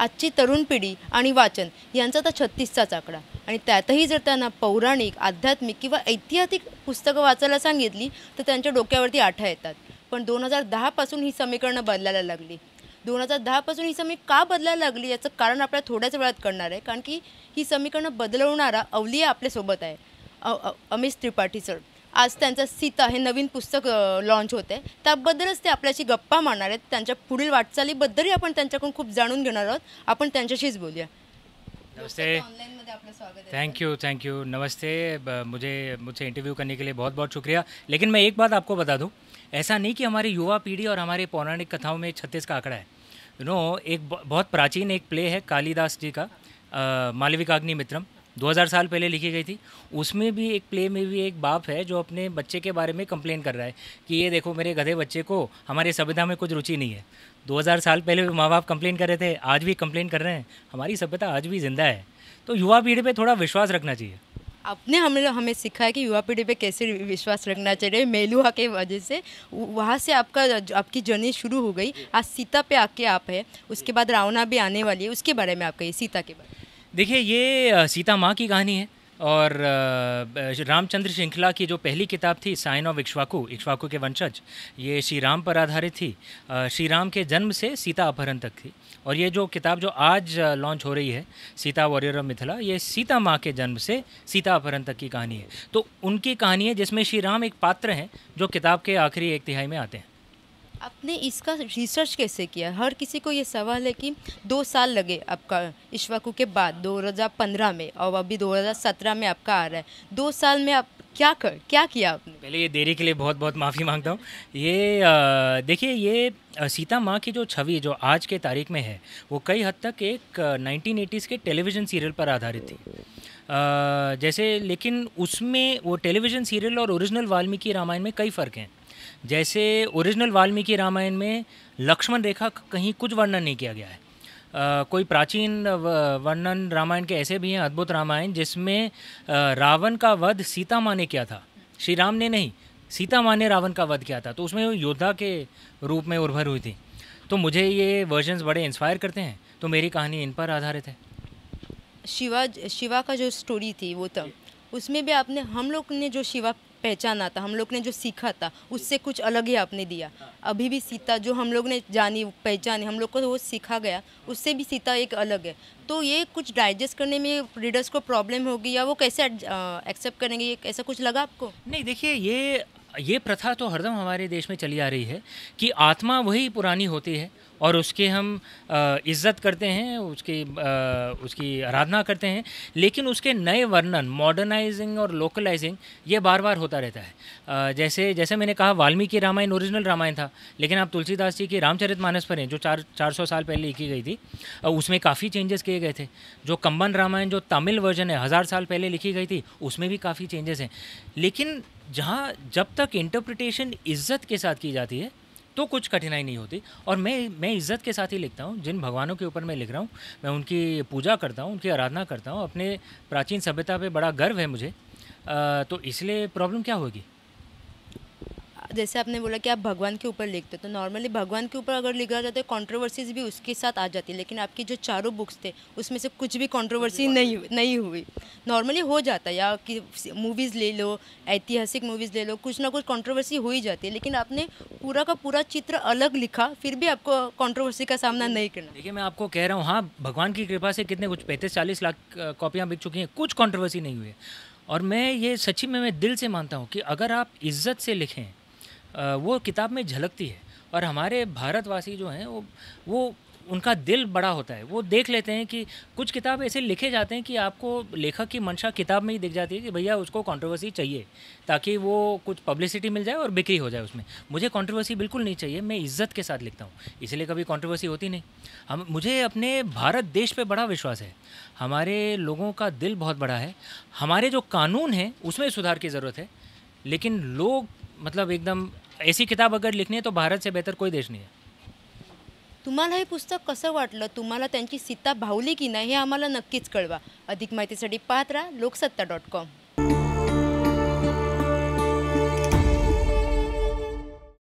आजची तरुण पिढी आणि वाचन यांचा तर 36चाच आकडा आणि त्यातही जर त्यांना पौराणिक, आध्यात्मिक किंवा ऐतिहासिक पुस्तकं वाचायला सांगितली तर त्यांच्या डोक्यावरती आठा येतात. पण 2010 पासून ही समीकरणं बदलायला लागली. 2010 पासून ही समीकरणं का बदलायला लागली याचं कारण आपल्याला थोड्याच वेळात कळणार आहे. कारण की ही समीकरणं बदलवणारा अवलिया आपल्यासोबत आहे, अमिश त्रिपाठी सर. आज त्यांचं सीता हे नवीन पुस्तक लॉन्च होत आहे. त्याबद्दलच ते आपल्याशी गप्पा मारणार आहेत. त्यांच्या पुढील वाटचालीबद्दलही आपण त्यांच्याकडून खूप जाणून घेणार आहोत. आपण त्यांच्याशीच बोलूया. नमस्ते, थैंक यू नमस्ते। मुझसे इंटरव्यू करने के लिए बहुत बहुत शुक्रिया। लेकिन मैं एक बात आपको बता दूं, ऐसा नहीं कि हमारी युवा पीढ़ी और हमारे पौराणिक कथाओं में 36 का आंकड़ा है। एक बहुत प्राचीन एक प्ले है कालिदास जी का, मालविकाग्निमित्रम, 2000 साल पहले लिखी गई थी। उसमें भी एक प्ले में भी एक बाप है जो अपने बच्चे के बारे में कंप्लेन कर रहा है कि ये देखो मेरे गधे बच्चे को हमारे सभ्यता में कुछ रुचि नहीं है। 2000 साल पहले भी माँ बाप कंप्लेन कर रहे थे, आज भी कंप्लेन कर रहे हैं। हमारी सभ्यता आज भी जिंदा है, तो युवा पीढ़ी पे थोड़ा विश्वास रखना चाहिए। आपने हमें सिखाया कि युवा पीढ़ी पे कैसे विश्वास रखना चाहिए। मेलुहा के वजह से वहाँ से आपकी जर्नी शुरू हो गई। आज सीता पे आके आप है, उसके बाद रावणा भी आने वाली है, उसके बारे में आप कहिए, सीता के बारे में। देखिए, ये सीता माँ की कहानी है और रामचंद्र श्रृंखला की जो पहली किताब थी साइन ऑफ इक्ष्वाकु के वंशज, ये श्री राम पर आधारित थी। श्री राम के जन्म से सीता अपहरण तक थी। और ये जो किताब जो आज लॉन्च हो रही है, सीता वॉरियर ऑफ मिथिला, ये सीता माँ के जन्म से सीता अपहरण तक की कहानी है। तो उनकी कहानी है जिसमें श्री राम एक पात्र हैं जो किताब के आखिरी एक तिहाई में आते हैं। आपने इसका रिसर्च कैसे किया? हर किसी को ये सवाल है कि 2 साल लगे आपका इक्ष्वाकु के बाद 2015 में, और अभी 2017 में आपका आ रहा है। 2 साल में आप क्या किया आपने? पहले ये देरी के लिए बहुत बहुत माफ़ी मांगता हूँ। ये देखिए, ये सीता माँ की जो छवि जो आज के तारीख में है वो कई हद तक एक 1980s के टेलीविज़न सीरियल पर आधारित थी। जैसे, लेकिन उसमें वो टेलीविज़न सीरियल और ओरिजिनल वाल्मीकि रामायण में कई फ़र्क हैं। जैसे ओरिजिनल वाल्मीकि रामायण में लक्ष्मण रेखा कहीं कुछ वर्णन नहीं किया गया है। कोई प्राचीन वर्णन रामायण के ऐसे भी हैं, अद्भुत रामायण, जिसमें रावण का वध सीता माँ ने किया था, श्री राम ने नहीं। सीता माँ ने रावण का वध किया था, तो उसमें वो योद्धा के रूप में उर्भर हुई थी। तो मुझे ये वर्जन्स बड़े इंस्पायर करते हैं, तो मेरी कहानी इन पर आधारित है। शिवा का जो स्टोरी थी वो तब, उसमें भी आपने, हम लोग ने जो शिवा पहचाना था, हम लोग ने जो सीखा था, उससे कुछ अलग ही आपने दिया। अभी भी सीता जो हम लोग ने जानी पहचानी, हम लोग को वो सीखा गया, उससे भी सीता एक अलग है। तो ये कुछ डाइजेस्ट करने में रीडर्स को प्रॉब्लम होगी या वो कैसे एक्सेप्ट करेंगे, ये ऐसा कुछ लगा आपको? नहीं, देखिए, ये प्रथा तो हरदम हमारे देश में चली आ रही है कि आत्मा वही पुरानी होती है और उसके हम इज़्ज़त करते हैं, उसकी आराधना करते हैं, लेकिन उसके नए वर्णन, मॉडर्नाइजिंग और लोकलाइजिंग, ये बार बार होता रहता है। जैसे मैंने कहा, वाल्मीकि रामायण ओरिजिनल रामायण था, लेकिन आप तुलसीदास जी की रामचरितमानस पर हैं जो 400 साल पहले लिखी गई थी, उसमें काफ़ी चेंजेस किए गए थे। जो कंबन रामायण जो तमिल वर्जन है, 1000 साल पहले लिखी गई थी, उसमें भी काफ़ी चेंजेस हैं। लेकिन जब तक इंटरप्रिटेशन इज़्ज़त के साथ की जाती है तो कुछ कठिनाई नहीं होती। और मैं इज़्ज़त के साथ ही लिखता हूँ। जिन भगवानों के ऊपर मैं लिख रहा हूँ, मैं उनकी पूजा करता हूँ, उनकी आराधना करता हूँ। अपने प्राचीन सभ्यता पे बड़ा गर्व है मुझे, तो इसलिए प्रॉब्लम क्या होगी? जैसे आपने बोला कि आप भगवान के ऊपर लिखते, तो नॉर्मली भगवान के ऊपर अगर लिखा जाता है, कंट्रोवर्सीज भी उसके साथ आ जाती है। लेकिन आपकी जो चारों बुक्स थे उसमें से कुछ भी कंट्रोवर्सी नहीं हुई। नॉर्मली हो जाता है, या कि मूवीज़ ले लो, ऐतिहासिक मूवीज़ ले लो, कुछ ना कुछ कंट्रोवर्सी हो ही जाती है। लेकिन आपने पूरा का पूरा चित्र अलग लिखा, फिर भी आपको कंट्रोवर्सी का सामना नहीं करना। देखिए, मैं आपको कह रहा हूँ, हाँ, भगवान की कृपा से कितने कुछ 35-40 लाख कॉपियाँ बिक चुकी हैं, कुछ कंट्रोवर्सी नहीं हुई है। और मैं ये सच्ची में मैं दिल से मानता हूँ कि अगर आप इज़्ज़त से लिखें, वो किताब में झलकती है। और हमारे भारतवासी जो हैं वो उनका दिल बड़ा होता है। वो देख लेते हैं कि कुछ किताब ऐसे लिखे जाते हैं कि आपको लेखक की मंशा किताब में ही दिख जाती है कि भैया उसको कंट्रोवर्सी चाहिए ताकि वो कुछ पब्लिसिटी मिल जाए और बिक्री हो जाए उसमें। मुझे कंट्रोवर्सी बिल्कुल नहीं चाहिए, मैं इज़्ज़त के साथ लिखता हूँ, इसलिए कभी कंट्रोवर्सी होती नहीं। मुझे अपने भारत देश पे बड़ा विश्वास है। हमारे लोगों का दिल बहुत बड़ा है। हमारे जो कानून हैं उसमें सुधार की ज़रूरत है, लेकिन लोग मतलब एकदम ऐसी किताब अगर लिखनी है तो भारत से बेहतर कोई देश नहीं है। तुम्हाला हे पुस्तक कसं वाटलं? तुम्हाला त्यांची सीता भावली की नाही हे आम्हाला नक्कीच कळवा. अधिक माहितीसाठी पाहत राहा लोकसत्ता.com.